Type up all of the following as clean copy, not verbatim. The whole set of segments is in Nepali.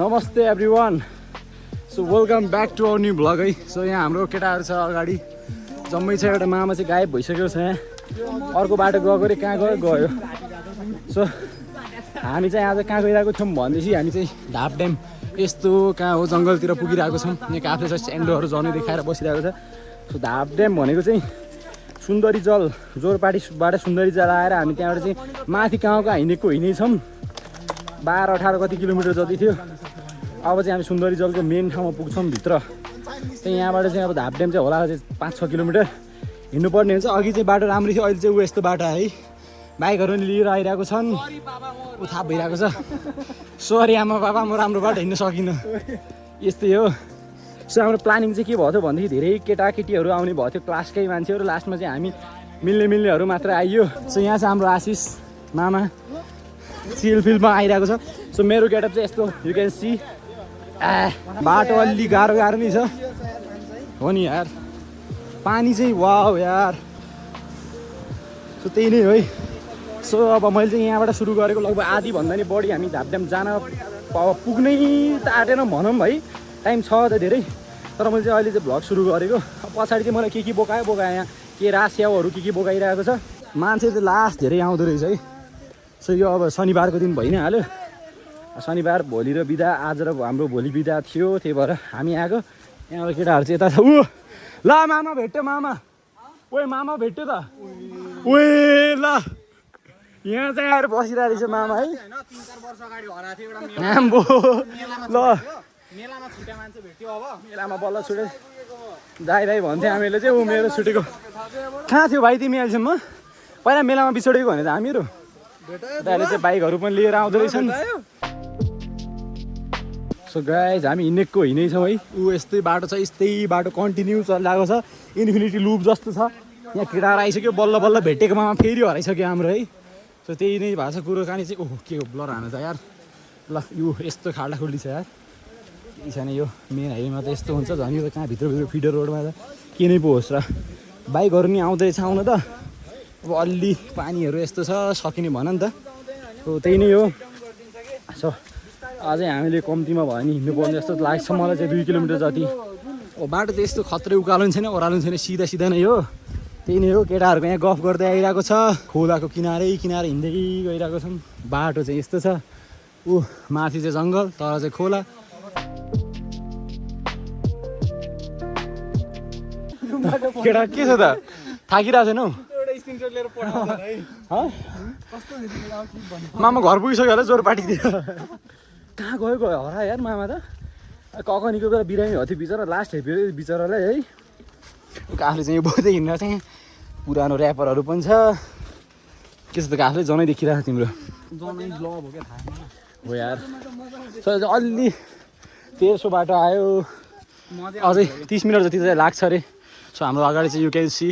नमस्ते everyone so welcome back to our new vlog है सो यहाँ हाम्रो केटाहरू छ अगाडि जम्मै छ एउटा मामा चाहिँ गायब भइसकेको छ यहाँ अर्को बाटो गएको कहाँ गयो सो हामी चाहिँ आज कहाँ गइरहेको थियौँ भनेपछि हामी चाहिँ ढाप ड्याम यस्तो कहाँ हो जङ्गलतिर पुगिरहेको छौँ यहाँ काफले चाहिँ स्यान्डोहरू जनै देखाएर बसिरहेको छ सो ढाप ड्याम भनेको चाहिँ सुन्दरी जल जोरपाटीबाट सुन्दरी जल आएर हामी त्यहाँबाट चाहिँ माथि कहाँको हिँडेकै छौँ 12-18 कति किलोमिटर जति थियो अब चाहिँ हामी सुन्दरी जलको मेन ठाउँमा पुग्छौँ भित्र त्यही यहाँबाट चाहिँ अब ढाप ड्याम चाहिँ होला चाहिँ 5-6 किलोमिटर हिँड्नुपर्ने हुन्छ अघि चाहिँ बाटो राम्रै थियो अहिले चाहिँ ऊ यस्तो बाटो है बाइकहरू पनि लिएर आइरहेको छन् ऊ थाहा भइरहेको छ सरी आमा बाबा म राम्रो बाटो हिँड्न सकिनँ यस्तै हो सो हाम्रो प्लानिङ चाहिँ के भयो थियो भनेदेखि धेरै केटाकेटीहरू आउने भएको थियो क्लासकै मान्छेहरू लास्टमा चाहिँ हामी मिल्नेहरू मात्र आइयो सो यहाँ चाहिँ हाम्रो आशिष मामा सिल फिल्डमा आइरहेको छ सो मेरो गेटअप चाहिँ यस्तो यु क्यान सी बाटो अलि गाह्रो नै छ हो नि यार पानी चाहिँ वाउ यार सो त्यही नै हो है सो अब मैले चाहिँ यहाँबाट सुरु गरेको लगभग आधीभन्दा नि बढी हामी ढाप ड्याम जान पुग्नै त आँटेन भनौँ है टाइम छ त धेरै तर मैले चाहिँ अहिले चाहिँ भ्लग सुरु गरेको पछाडि चाहिँ मलाई के बोकायो यहाँ के रास्याउहरू के बोकाइरहेको छ मान्छे चाहिँ लास्ट धेरै आउँदो रहेछ है सो यो अब शनिबारको दिन भइ नै हाल्यो शनिबार भोलि र बिदा आज र हाम्रो भोलि बिदा थियो त्यही भएर हामी आएको यहाँबाट केटाहरू चाहिँ यता छ ऊ ल मामा भेट्यो मामा ओए मामा भेट्यो त ओए ल यहाँ चाहिँ आएर बसिरहेको रहेछ मामा है आम्बो ल मेलामा बल्ल छुट्यो दाइ भन्थ्यो हामीले चाहिँ ऊ मेरो छुटेको कहाँ थियो भाइ तिमी अहिलेसम्म पहिला मेलामा बिछोडेको भने त हामीहरू दाइले चाहिँ बाइकहरू पनि लिएर आउँदो रहेछन् सो गाइज हामी हिँडेकै छौँ है ऊ यस्तै बाटो छ यस्तै बाटो कन्टिन्यू चलिरहेको छ इन्फिनिटी लुप जस्तो छ यहाँ केटाहरू आइसक्यो बल्ल भेटेको मामा फेरि हराइसक्यो हाम्रो है सो त्यही नै भएको छ कुरोकानी चाहिँ ओहो के हो ब्लर हानु त यार ल यो यस्तो खाल्डाखुल्डी छ यार के छैन यो मेन हाइवेमा त यस्तो हुन्छ झन् यो त कहाँ भित्र फिडर रोडमा त के नै पो होस् र बाइकहरू नि आउँदैछ आउन त अब अलि पानीहरू यस्तो छ सकिने भन नि त हो त्यही नै हो सो अझै हामीले कम्तीमा भयो नि हिँड्नुपर्ने जस्तो लाग्छ मलाई चाहिँ 2 किलोमिटर जति अब बाटो त यस्तो खत्रै उकालो छैन ओह्रालो छैन सिधा नै हो त्यही नै हो केटाहरूको यहाँ गफ गर्दै आइरहेको छ खोलाको किनारै हिँड्दै गइरहेको छौँ बाटो चाहिँ यस्तो छ ऊ माथि चाहिँ जङ्गल तर चाहिँ खोला केटा के छ त थाकिरहेको छैन हौ मामा घर पुगिसक्यो होला जोरपाटीतिर कहाँ गयो हरा यार मामा त ककनीको बेला बिरामी भएको थियो बिचरा लास्ट हेप्यो बिचरालाई है काफले चाहिँ यो बोल्दै हिँडेर चाहिँ पुरानो ऱ्यापरहरू पनि छ के छ त काफले जनै देखिरहेको तिम्रो जनै लभ हो क्या थाहा हो यार सो अलि 1300 बाटो आयो अझै 30 मिनट जति चाहिँ लाग्छ अरे सो हाम्रो अगाडि चाहिँ यु क्यान सी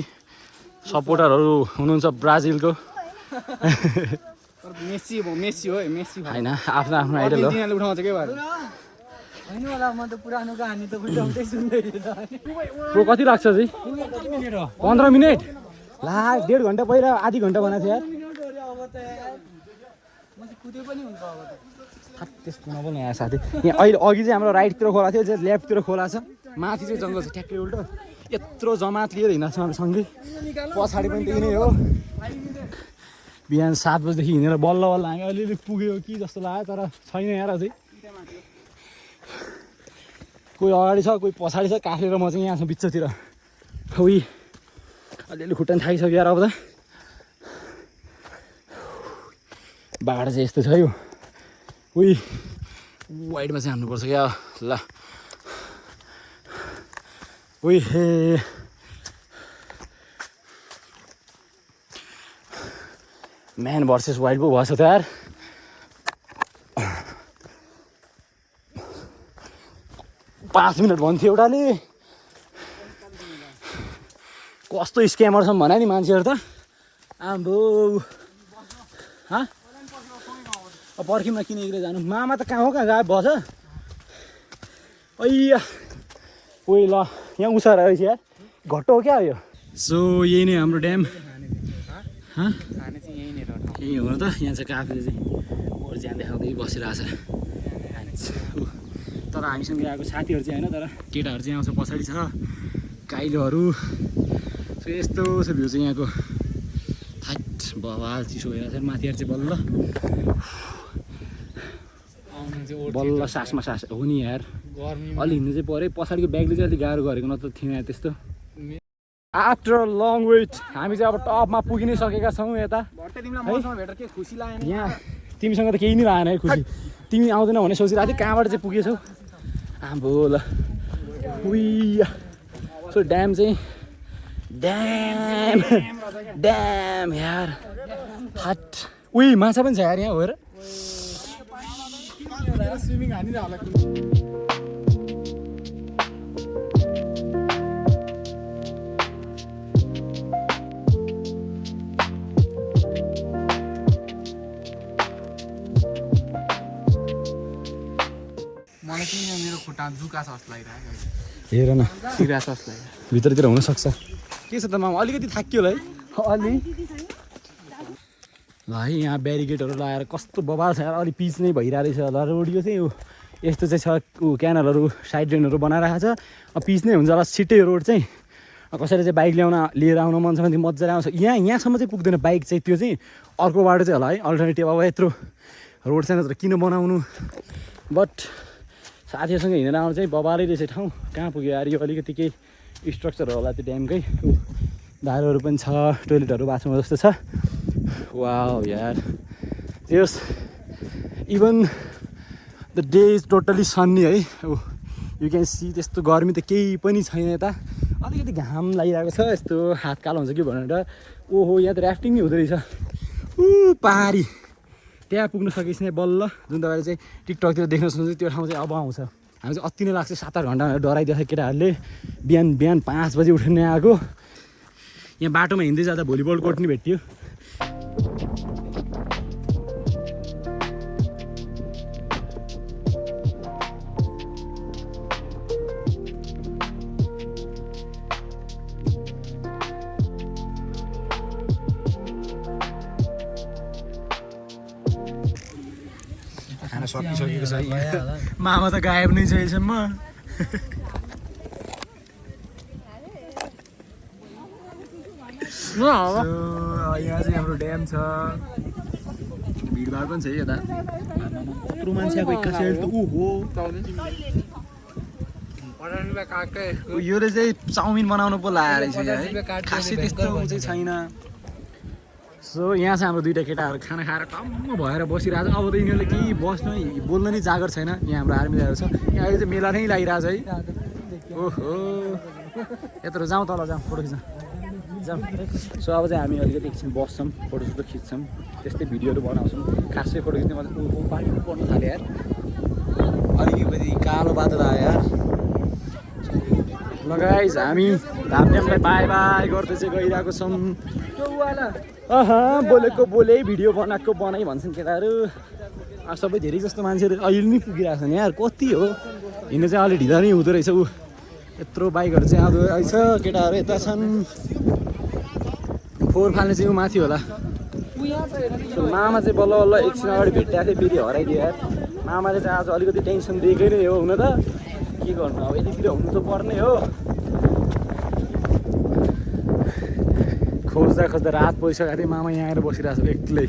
सपोर्टरहरू हुनुहुन्छ ब्राजिलको मेसी होइन आफ्नो आइडल हो प्रो कति लाग्छ चाहिँ 15 मिनट ला 1.5 घन्टा पहिला आधी घन्टा बनाएको थियो यार त्यस्तो नबोल्नु यहाँ साथी यहाँ अहिले अघि चाहिँ हाम्रो राइटतिर खोला थियो चाहिँ लेफ्टतिर खोला छ माथि चाहिँ जङ्गल छ ठ्याक्कै उल्टो यत्रो जमात लिएर हिँड्छ हाम्रो सँगै पछाडि पनि त्यही नै हो बिहान 7 बजीदेखि हिँडेर बल्ल हामी अलिअलि पुग्यो कि जस्तो लाग्यो तर छैन यार अझै कोही अगाडि छ कोही पछाडि छ काफले र म चाहिँ यहाँ छ बिचतिर उही अलिअलि खुट्टा पनि थाकिसक्यो यार अब त बाटो चाहिँ यस्तो छ यो उही वाइडमा चाहिँ हान्नुपर्छ क्या ल उही हे म्यान भर्सेस वाइल्ड पो भएछ त यार पाँच मिनट भन्थ्यो एउटाले कस्तो स्क्यामर छन् भने नि मान्छेहरू त आम्बो पर्खिमा किन एक्लै जानु मामा त कहाँ गायब भएछ अय्या ओइ ल यहाँ उसा रहेछ यार घट्टो हो क्या यो सो यही नै हाम्रो ड्याम यही हो त यहाँ चाहिँ काफले चाहिँ ओर ज्यान देखाउँदै बसिरहेछ तर हामीसँग आएको साथीहरू चाहिँ होइन, तर केटाहरू चाहिँ आउँछ पछाडि छ काइलोहरू। सो यस्तो छ भ्यू चाहिँ यहाँको। थाट बवाल चिसो भइरहेको छ माथिहरू चाहिँ बल्ल सासमा सास हो नि यार। अलि हिँड्नु चाहिँ पऱ्यो, पछाडिको ब्यागले चाहिँ अलिक गाह्रो गरेको, नत्र थिएन त्यस्तो। आफ्टर लङ वेट हामी चाहिँ अब टपमा पुगि नै सकेका छौँ। यता यहाँ तिमीसँग त केही नै लागेन है खुसी, तिमी आउँदैन भने सोचिरहेको थिएँ कहाँबाट चाहिँ पुगेछौ आम्बो ल। उइया सो ड्याम चाहिँ ड्याम ड्याम यार हट। उही माछा पनि छ यार यहाँ भएर स्विमिङ हानिरह होला। मलाई चाहिँ मेरो खुट्टा दुखा जस्तो लागिरहेको हेर न सिरा जस्तो लाग्यो। भित्रतिर हुनसक्छ। के छ त मामा अलिकति थाकियो होला है अलि ल है। यहाँ ब्यारिकेडहरू लगाएर कस्तो बबाल छ यार, अलि पिच नै भइरहेको रहेछ होला। रोड यो चाहिँ यस्तो चाहिँ छ क्यानलहरू साइड ड्रेनहरू बनाइरहेको छ। पिच नै हुन्छ होला छिट्टै रोड चाहिँ। कसैले चाहिँ बाइक लिएर आउन मन छ भने मजाले आउँछ। यहाँसम्म चाहिँ पुग्दैन बाइक चाहिँ, त्यो चाहिँ अर्को बाटो चाहिँ होला है अल्टरनेटिभ। अब यत्रो रोड छैन तर किन बनाउनु। बट साथीहरूसँग हिँडेर आउनु चाहिँ बबालै रहेछ ठाउँ। कहाँ पुग्यो यार यो, अलिकति केही स्ट्रक्चर होला त्यो ड्यामकै। धारोहरू पनि छ, टोइलेटहरू बाथरुम जस्तो छ। वाउ यार yes even the day is totally sunny है। यु क्यान सी त्यस्तो गर्मी त केही पनि छैन यता। अलिकति घाम लागिरहेको छ, यस्तो हात कालो हुन्छ कि भनेर। ओहो यहाँ त ऱ्याफ्टिङ नै हुँदो रहेछ। पारी त्यहाँ पुग्न सकेपछि नै बल्ल, जुन तपाईँले चाहिँ टिकटकतिर देख्न सक्नुहुन्छ त्यो ठाउँ चाहिँ अब आउँछ। हामी चाहिँ अति नै लाग्छ 7-8 घन्टा डराइदिएको केटाहरूले। बिहान 5 बजी उठ्ने आएको। यहाँ बाटोमा हिँड्दै जाँदा भलिबल कोर्ट नि भेटियो। खाना सकिसकेको छ। मामा त गायब नै छ यसम्म। यहाँ चाहिँ हाम्रो ड्याम छ, भिडभाड पनि छ है यता। यत्रो मान्छे आएको एक्कासी त यो चाहिँ चाउमिन बनाउनु पो लागेको रहेछ है, खासै त्यस्तो चाहिँ छैन। सो यहाँ चाहिँ हाम्रो दुईवटा केटाहरू खाना खाएर टम्म भएर बसिरहेको छ। अब त यिनीहरूले केही बस्नु बोल्न नै जागर छैन। यहाँ हाम्रो आर्मी दाइहरू छ। यहाँ अहिले चाहिँ मेला नै लागिरहेको छ है। ओहो यत्रो जाउँ तल जाउँ फोटो खिच्न जाउँ। सो अब चाहिँ हामी अलिकति एकछिन बस्छौँ, फोटोसोटो खिच्छौँ, त्यस्तै भिडियोहरू बनाउँछौँ। खासै फोटो खिच्ने मतलब पानी पर्नु थाल्यो यार, अलिकति कालो बादल आयो यार। ल गाइस हामी धामड्यामलाई बाई बाई गर्दै चाहिँ गइरहेको छौँ। बोलेको बोले भिडियो बनाएको बनाइ भन्छन् केटाहरू। सबै धेरै जस्तो मान्छेहरू अहिले नै पुगिरहेको छन् यार। कति हो हिँड्नु चाहिँ अलि ढिला नै हुँदो रहेछ। यत्रो बाइकहरू चाहिँ आउँदो रहेछ। केटाहरू यता छन्, फोहोर फाल्ने चाहिँ माथि होला। मामा चाहिँ बल्ल बल्ल एकछिन अगाडि भेट्टाएको थियो, फेरि हराइदियो यार। मामाले चाहिँ आज अलिकति टेन्सन दिएकै नै हो हुन त। के गर्नु अब यतितिर हुनु त पर्ने हो। खोज्दा खोज्दा रात परिसकेको थियो। मामा यहाँ आएर बसिरहेको छ एक्लै।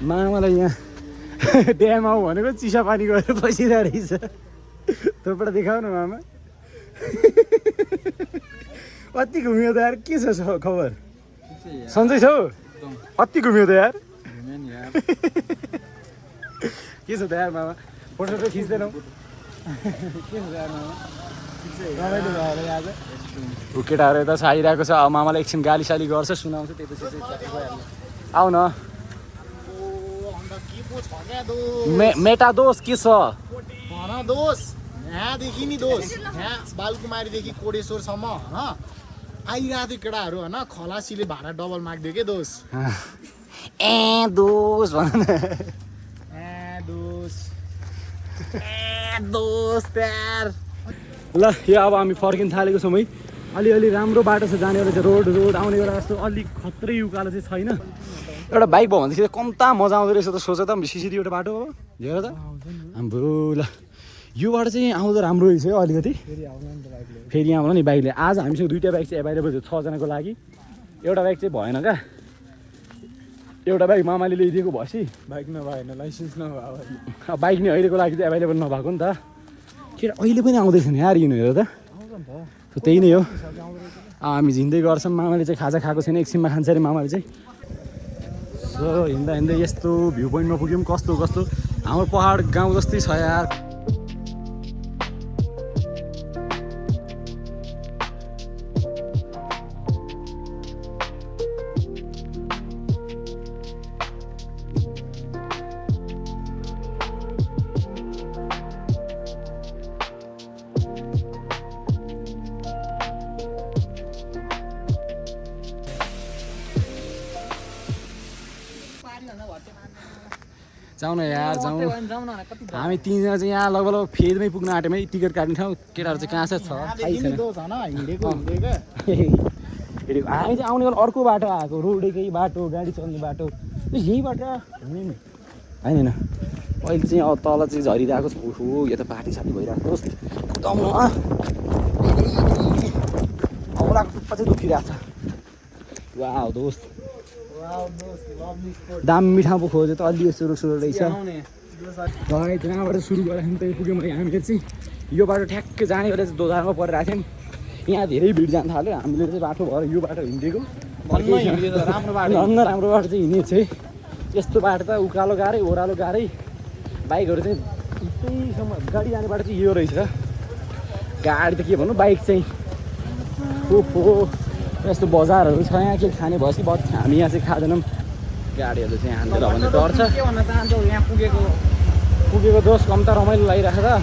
मामालाई यहाँ ड्याम आऊ भनेको चिसा पानी गएर बसिरहेको रहेछ। तँबाट देखाऊ न मामा। कति घुम्यो त यार, के छ खबर? सन्चै छौ? कति घुम्यो त यार? के छ त यार मामा? फोटो त खिच्दैनौ? के छ त यार मामा? रमाइलो भयो आज। केटाहरू यता छ आइरहेको छ। अब मामालाई एकछिन गाली साली गर्छ, सुनाउँछ, त्यसपछि चाहिँ आऊ न। मेटा दोष के छ? दोष यहाँदेखि नि दोष, यहाँ बालकुमारीदेखि कोडेश्वरसम्म होइन आइरहेको थियो केटाहरू होइन। खलासीले भाडा डबल मागिदियो के दोष। दोष भन दोष यार। ल यो अब हामी फर्किन थालेको छौँ है। अलिअलि राम्रो बाटो छ जाने बेला चाहिँ। रोड आउने बेला जस्तो अलिक खत्रै उकालो चाहिँ छैन। एउटा बाइक भयो भनेदेखि कम्ता मजा आउँदो रहेछ त सोच त सिसिटी एउटा बाटो हो हेर त हाम्रो ल यो बाटो चाहिँ आउँदा राम्रो रहेछ है अलिकति फेरि आउँला नि बाइकले आज हामीसँग दुईवटा बाइक चाहिँ एभाइलेबल छ 6 जनाको लागि एउटा बाइक चाहिँ भएन क्या एउटा बाइक मामाले ल्याइदिएको भएपछि बाइक नभएन लाइसेन्स नभए बाइक नै अहिलेको लागि चाहिँ एभाइलेबल नभएको नि त के अहिले पनि आउँदैछ नि यार यिनीहरू हेर त त्यही नै हो हामी झिन्दै गर्छौँ मामाले चाहिँ खाजा खाएको छैन एकछिनमा खान्छ अरे मामाले चाहिँ सो हिँड्दा हिँड्दै यस्तो भ्यू पोइन्टमा पुग्यौँ कस्तो कस्तो हाम्रो पहाड गाउँ जस्तै छ यार जाउँ न यार जाउँ हामी 3 जना चाहिँ यहाँ लगभग फेदमै पुग्न आँटेमै टिकट काट्ने ठाउँ केटाहरू चाहिँ कहाँ छ थाहै छैन हामी चाहिँ आउने बेला अर्को बाटो आएको रोडेकै बाटो गाडी चल्ने बाटो यही बाटो हुने नि होइन अहिले चाहिँ अब तल चाहिँ झरिरहेको छ ओहो यो त पार्टी साटी भइरहेको दोस्त कुदाउनु औलाको टुप्पा चाहिँ दुखिरहेको छ वाह दोस्त दामी ठाउँ पो खोज्यो त अलि सुरु रहेछ त्यहाँबाट सुरु गर्दाखेरि त पुग्यौँ हामीले चाहिँ यो बाटो ठ्याक्कै जाने गरेर चाहिँ दोधारमा परिरहेको थियौँ यहाँ धेरै भिड जान थाल्यो हामीले चाहिँ बाटो भएर यो बाटो हिँडेको राम्रो बाटो चाहिँ हिँडेको चाहिँ यस्तो बाटो त उकालो गाह्रै ओह्रालो गाह्रै बाइकहरू चाहिँ त्यहीसम्म गाडी जाने बाटो चाहिँ यो रहेछ गाडी त के भन्नु बाइक चाहिँ हो यस्तो बजारहरू छ यहाँ के खाने भएपछि हामी यहाँ चाहिँ खाँदैनौँ गाडीहरू चाहिँ हान्दैन भन्ने डर छ के भन्न चाहन्छौ यहाँ पुगेको दोष कम त रमाइलो लागिरहेको छ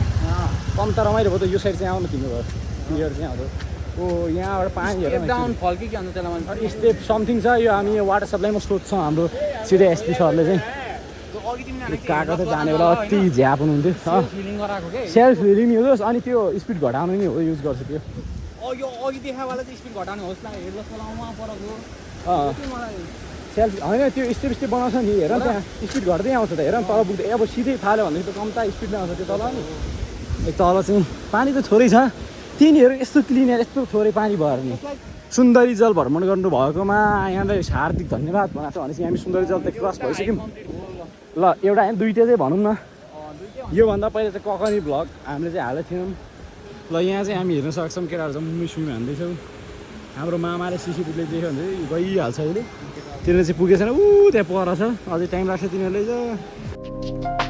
कम त रमाइलो भयो त यो साइड चाहिँ आउनु तिम्रो घर क्लियर चाहिँ आउँछ ओ यहाँबाट पानीहरू डाउन फल के भन्छ त्यसलाई स्टेप समथिङ छ यो हामी यो वाटर सप्लाईमा सोध्छौँ हाम्रो सिधै एसपी सरले चाहिँ काका त जाने बेला अति झ्याप हुनुहुन्थ्यो सेल्फ हिलिङ युज अनि त्यो स्पिड घटाउनु नै हो युज गर्छु त्यो यो अघि देखावाला चाहिँ स्पिड घटाउनु होस् न हेर्दा चलाउमा परको सेल्फ होइन त्यो स्टेप बनाउँछ नि हेर न त्यहाँ स्पिड घट्दै आउँछ त हेर न तल पुग्दै अब सिधै फाल्यो भनेदेखि त कम्ता स्पिडमा आउँछ त्यो तल नि तल चाहिँ पानी त थोरै छ तिनीहरू यस्तो क्लिनियर यस्तो थोरै पानी भएर नि सुन्दरी जल भ्रमण गर्नुभएकोमा यहाँलाई हार्दिक धन्यवाद भनेको छ भनेपछि हामी सुन्दरी जल त क्रस भइसक्यौँ ल एउटा होइन दुईवटा चाहिँ भनौँ न योभन्दा पहिला चाहिँ ककनी भ्लग हामीले चाहिँ हालेको थियौँ ल यहाँ चाहिँ हामी हेर्न सक्छौँ केटाहरू चाहिँ मुम्मी सुइम हान्दैछौँ हाम्रो मामाले सिसिटीले देख्यो भने चाहिँ गइहाल्छ अहिले तिनीहरू चाहिँ पुगेको छैन ऊ त्यहाँ पर छ अझै टाइम लाग्छ तिनीहरूले